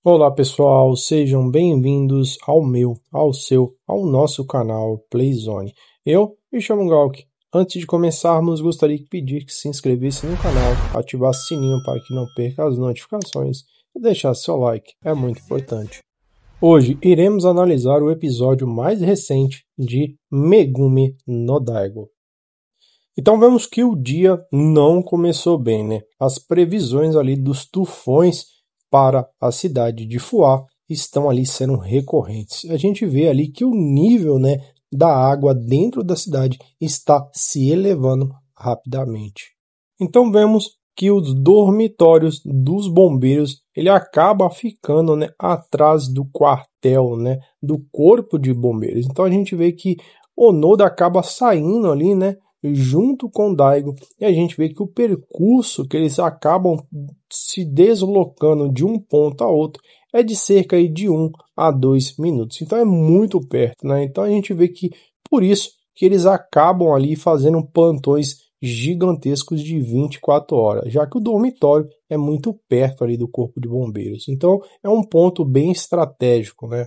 Olá pessoal, sejam bem-vindos ao nosso canal Playzone. Eu me chamo Galk. Antes de começarmos, gostaria de pedir que se inscrevesse no canal, ativasse o sininho para que não perca as notificações e deixasse seu like, é muito importante. Hoje iremos analisar o episódio mais recente de Megumi no Daigo. Então vemos que o dia não começou bem, né? As previsões ali dos tufões para a cidade de Fuá estão ali sendo recorrentes. A gente vê ali que o nível, né, da água dentro da cidade está se elevando rapidamente. Então vemos que os dormitórios dos bombeiros ele acaba ficando, né, atrás do quartel, né, do corpo de bombeiros. Então a gente vê que Onoda acaba saindo ali, né, junto com Daigo, e a gente vê que o percurso que eles acabam se deslocando de um ponto a outro é de cerca de 1 a 2 minutos. Então é muito perto, né? Então a gente vê que por isso que eles acabam ali fazendo plantões gigantescos de 24 horas, já que o dormitório é muito perto ali do corpo de bombeiros. Então é um ponto bem estratégico, né?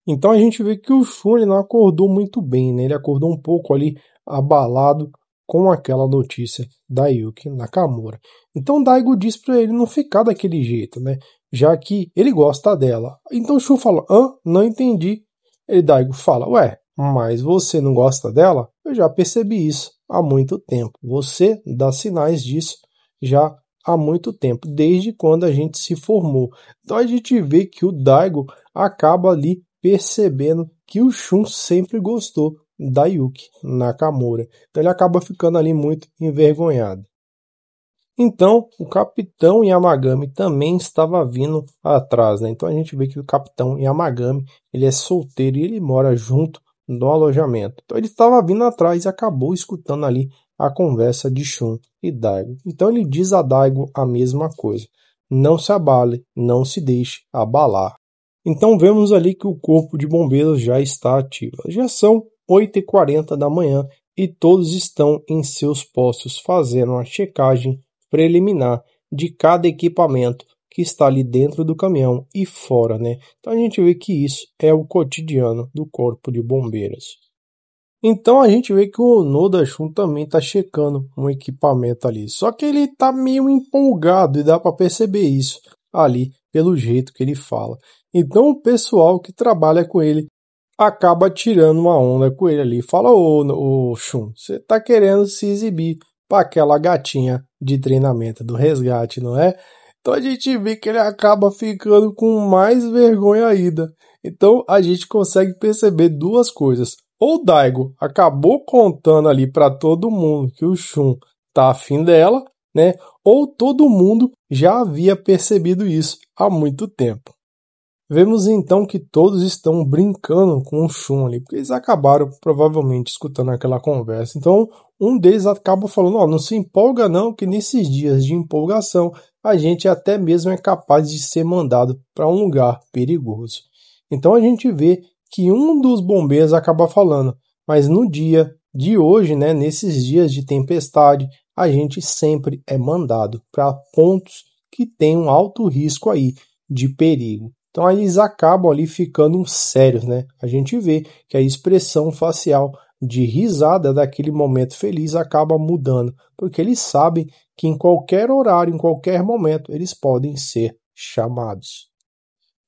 Então a gente vê que o Shun não acordou muito bem, né? Ele acordou um pouco ali abalado com aquela notícia da Yuki Nakamura. Então Daigo diz para ele não ficar daquele jeito, né? Já que ele gosta dela. Então o Shun fala, não entendi. Ele Daigo fala, ué, mas você não gosta dela? Eu já percebi isso há muito tempo. Você dá sinais disso já há muito tempo, desde quando a gente se formou. Então a gente vê que o Daigo acaba ali percebendo que o Shun sempre gostou da Yuki Nakamura. Então ele acaba ficando ali muito envergonhado. Então o Capitão Yamagami também estava vindo atrás, né? Então a gente vê que o Capitão Yamagami ele é solteiro e ele mora junto no alojamento. Então ele estava vindo atrás e acabou escutando ali a conversa de Shun e Daigo. Então ele diz a Daigo a mesma coisa. Não se abale, não se deixe abalar. Então vemos ali que o corpo de bombeiros já está ativo. Já são 8h40 da manhã e todos estão em seus postos fazendo a checagem preliminar de cada equipamento que está ali dentro do caminhão e fora, né? Então a gente vê que isso é o cotidiano do corpo de bombeiros. Então a gente vê que o Onoda Shun também está checando um equipamento ali. Só que ele está meio empolgado e dá para perceber isso ali pelo jeito que ele fala. Então o pessoal que trabalha com ele acaba tirando uma onda com ele ali. Fala, ô Shun, você está querendo se exibir para aquela gatinha de treinamento do resgate, não é? Então a gente vê que ele acaba ficando com mais vergonha ainda. Então a gente consegue perceber duas coisas. Ou o Daigo acabou contando ali para todo mundo que o Shun tá afim dela, né? Ou todo mundo já havia percebido isso há muito tempo. Vemos então que todos estão brincando com o Shun ali, porque eles acabaram provavelmente escutando aquela conversa. Então um deles acaba falando, não se empolga não, que nesses dias de empolgação a gente até mesmo é capaz de ser mandado para um lugar perigoso. Então a gente vê que um dos bombeiros acaba falando, mas no dia de hoje, né, nesses dias de tempestade, a gente sempre é mandado para pontos que tem um alto risco aí de perigo. Então aí eles acabam ali ficando sérios, né? A gente vê que a expressão facial de risada daquele momento feliz acaba mudando, porque eles sabem que em qualquer horário, em qualquer momento, eles podem ser chamados.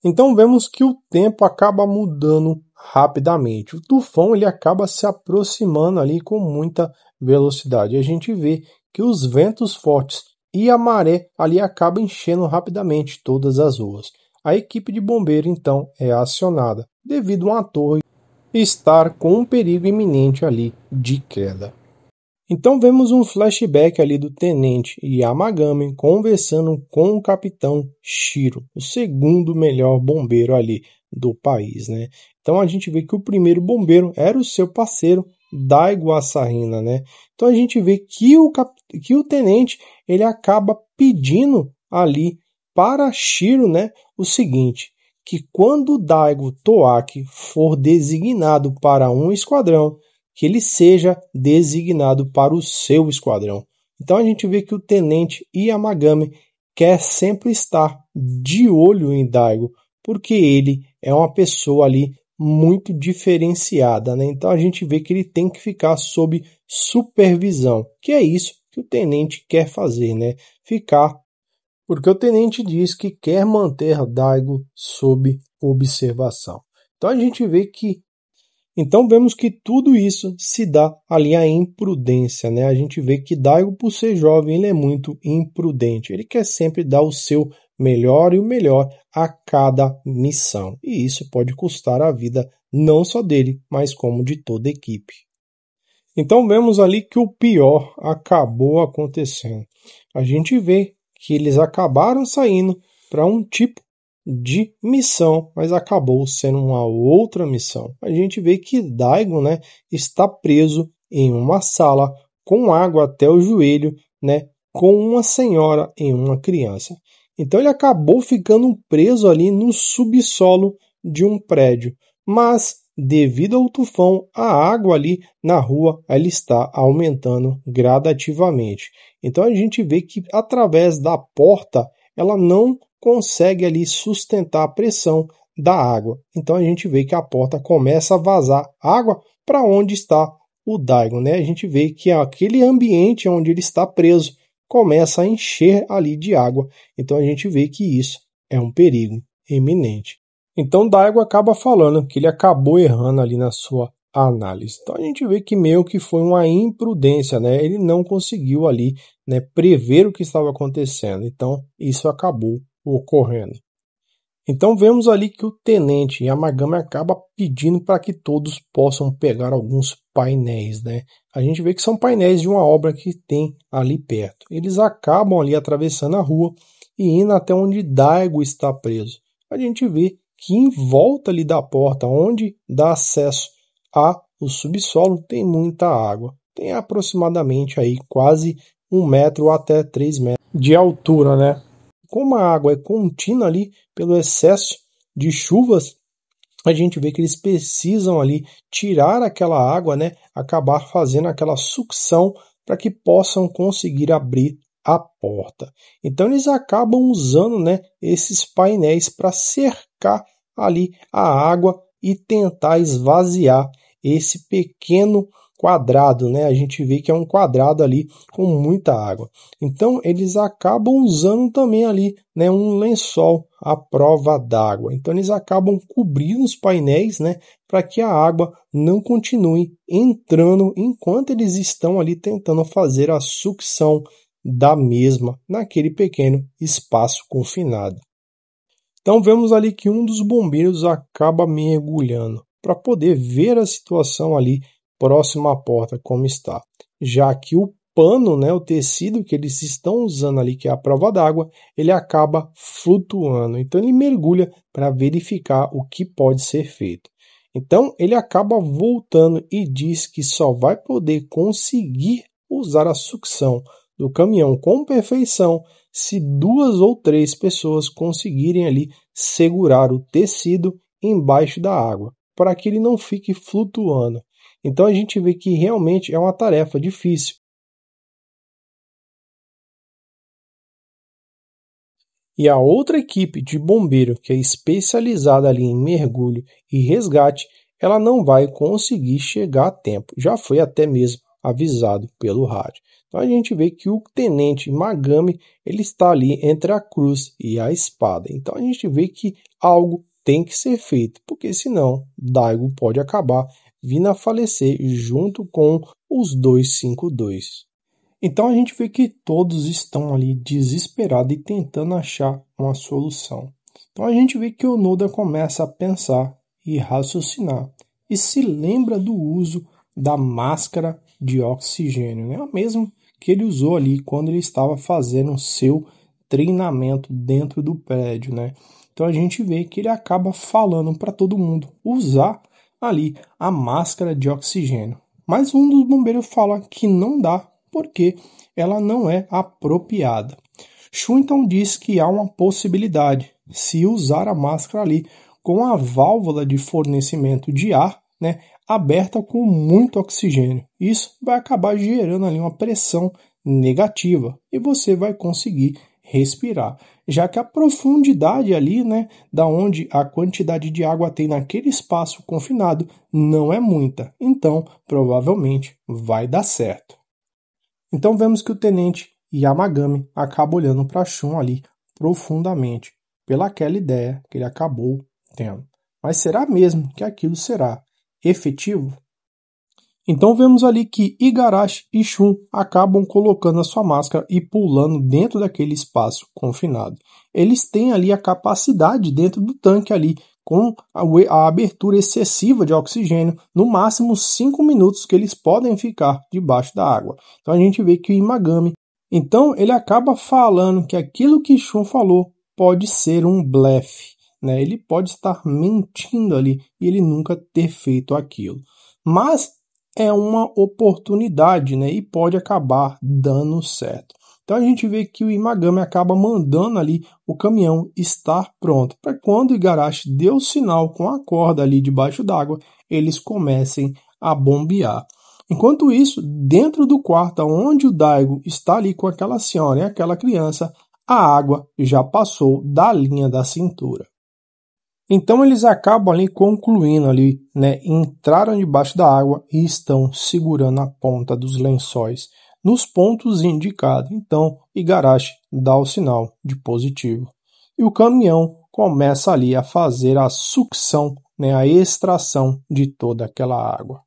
Então vemos que o tempo acaba mudando rapidamente. O tufão ele acaba se aproximando ali com muita velocidade. A gente vê que os ventos fortes e a maré ali acabam enchendo rapidamente todas as ruas. A equipe de bombeiro então é acionada devido a uma torre estar com um perigo iminente ali de queda. Então vemos um flashback ali do tenente Yamagami conversando com o capitão Shiro, o segundo melhor bombeiro ali do país, né? Então a gente vê que o primeiro bombeiro era o seu parceiro Daigo Asahina, né? Então a gente vê que o tenente ele acaba pedindo ali para Shiro, né, o seguinte, que quando Daigo Toaki for designado para um esquadrão, que ele seja designado para o seu esquadrão. Então a gente vê que o tenente Yamagami quer sempre estar de olho em Daigo, porque ele é uma pessoa ali muito diferenciada, né? Então a gente vê que ele tem que ficar sob supervisão, que é isso que o tenente quer fazer, né? Ficar, porque o tenente diz que quer manter Daigo sob observação. Então a gente vê que Então vemos que tudo isso se dá ali à imprudência, né? A gente vê que Daigo, por ser jovem, ele é muito imprudente. Ele quer sempre dar o seu melhor e o melhor a cada missão. E isso pode custar a vida não só dele, mas como de toda a equipe. Então vemos ali que o pior acabou acontecendo. A gente vê que eles acabaram saindo para um tipo de missão, mas acabou sendo uma outra missão. A gente vê que Daigo, né, está preso em uma sala com água até o joelho, né, com uma senhora e uma criança. Então ele acabou ficando preso ali no subsolo de um prédio, mas devido ao tufão, a água ali na rua ela está aumentando gradativamente. Então a gente vê que através da porta ela não consegue ali sustentar a pressão da água. Então a gente vê que a porta começa a vazar água para onde está o Daigo, né? A gente vê que aquele ambiente onde ele está preso começa a encher ali de água. Então a gente vê que isso é um perigo iminente. Então Daigo acaba falando que ele acabou errando ali na sua análise. Então a gente vê que meio que foi uma imprudência, né? Ele não conseguiu ali, né, prever o que estava acontecendo. Então isso acabou ocorrendo. Então vemos ali que o tenente Yamagami acaba pedindo para que todos possam pegar alguns painéis, né? A gente vê que são painéis de uma obra que tem ali perto. Eles acabam ali atravessando a rua e indo até onde Daigo está preso. A gente vê que em volta ali da porta, onde dá acesso ao subsolo, tem muita água. Tem aproximadamente aí quase 1 metro até 3 metros de altura, né? Como a água é contínua ali pelo excesso de chuvas, a gente vê que eles precisam ali tirar aquela água, né? Acabar fazendo aquela sucção para que possam conseguir abrir a porta. Então eles acabam usando, né, esses painéis para cercar ali a água e tentar esvaziar esse pequeno quadrado, né? A gente vê que é um quadrado ali com muita água. Então eles acabam usando também ali, né, um lençol à prova d'água. Então eles acabam cobrindo os painéis, né, para que a água não continue entrando enquanto eles estão ali tentando fazer a sucção da mesma naquele pequeno espaço confinado. Então vemos ali que um dos bombeiros acaba mergulhando para poder ver a situação ali próximo à porta como está, já que o pano, né, o tecido que eles estão usando ali, que é a prova d'água, ele acaba flutuando. Então ele mergulha para verificar o que pode ser feito. Então ele acaba voltando e diz que só vai poder conseguir usar a sucção do caminhão com perfeição se 2 ou 3 pessoas conseguirem ali segurar o tecido embaixo da água, para que ele não fique flutuando. Então a gente vê que realmente é uma tarefa difícil. E a outra equipe de bombeiro, que é especializada ali em mergulho e resgate, ela não vai conseguir chegar a tempo. Já foi até mesmo avisado pelo rádio. Então a gente vê que o tenente Magami, ele está ali entre a cruz e a espada. Então a gente vê que algo tem que ser feito, porque senão Daigo pode acabar vindo a falecer junto com os 252. Então a gente vê que todos estão ali desesperados e tentando achar uma solução. Então a gente vê que Onoda começa a pensar e raciocinar e se lembra do uso da máscara de oxigênio, né? O mesmo que ele usou ali quando ele estava fazendo o seu treinamento dentro do prédio, né? Então a gente vê que ele acaba falando para todo mundo usar ali a máscara de oxigênio. Mas um dos bombeiros fala que não dá porque ela não é apropriada. Shu então diz que há uma possibilidade se usar a máscara ali com a válvula de fornecimento de ar, né, aberta com muito oxigênio. Isso vai acabar gerando ali uma pressão negativa e você vai conseguir respirar, já que a profundidade ali, né, da onde a quantidade de água tem naquele espaço confinado não é muita, então provavelmente vai dar certo. Então vemos que o tenente Yamagami acaba olhando para Shun ali profundamente, pelaquela ideia que ele acabou tendo. Mas será mesmo que aquilo será efetivo? Então vemos ali que Igarashi e Shun acabam colocando a sua máscara e pulando dentro daquele espaço confinado. Eles têm ali a capacidade dentro do tanque ali, com a abertura excessiva de oxigênio, no máximo 5 minutos que eles podem ficar debaixo da água. Então a gente vê que o Imagami, então ele acaba falando que aquilo que Shun falou pode ser um blefe, né? Ele pode estar mentindo ali e ele nunca ter feito aquilo. Mas é uma oportunidade, né? E pode acabar dando certo. Então a gente vê que o Imagami acaba mandando ali o caminhão estar pronto, para quando o Igarashi deu o sinal com a corda ali debaixo d'água, eles comecem a bombear. Enquanto isso, dentro do quarto onde o Daigo está ali com aquela senhora e aquela criança, a água já passou da linha da cintura. Então eles acabam ali concluindo ali, né, entraram debaixo da água e estão segurando a ponta dos lençóis nos pontos indicados. Então Igarashi dá o sinal de positivo. E o caminhão começa ali a fazer a sucção, né, a extração de toda aquela água.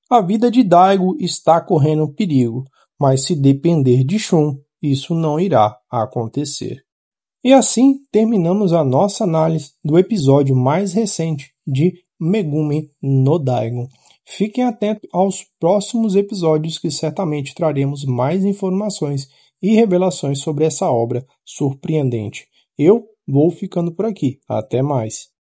A vida de Daigo está correndo perigo, mas se depender de Shun, isso não irá acontecer. E assim terminamos a nossa análise do episódio mais recente de Megumi no Daigon. Fiquem atentos aos próximos episódios que certamente traremos mais informações e revelações sobre essa obra surpreendente. Eu vou ficando por aqui. Até mais.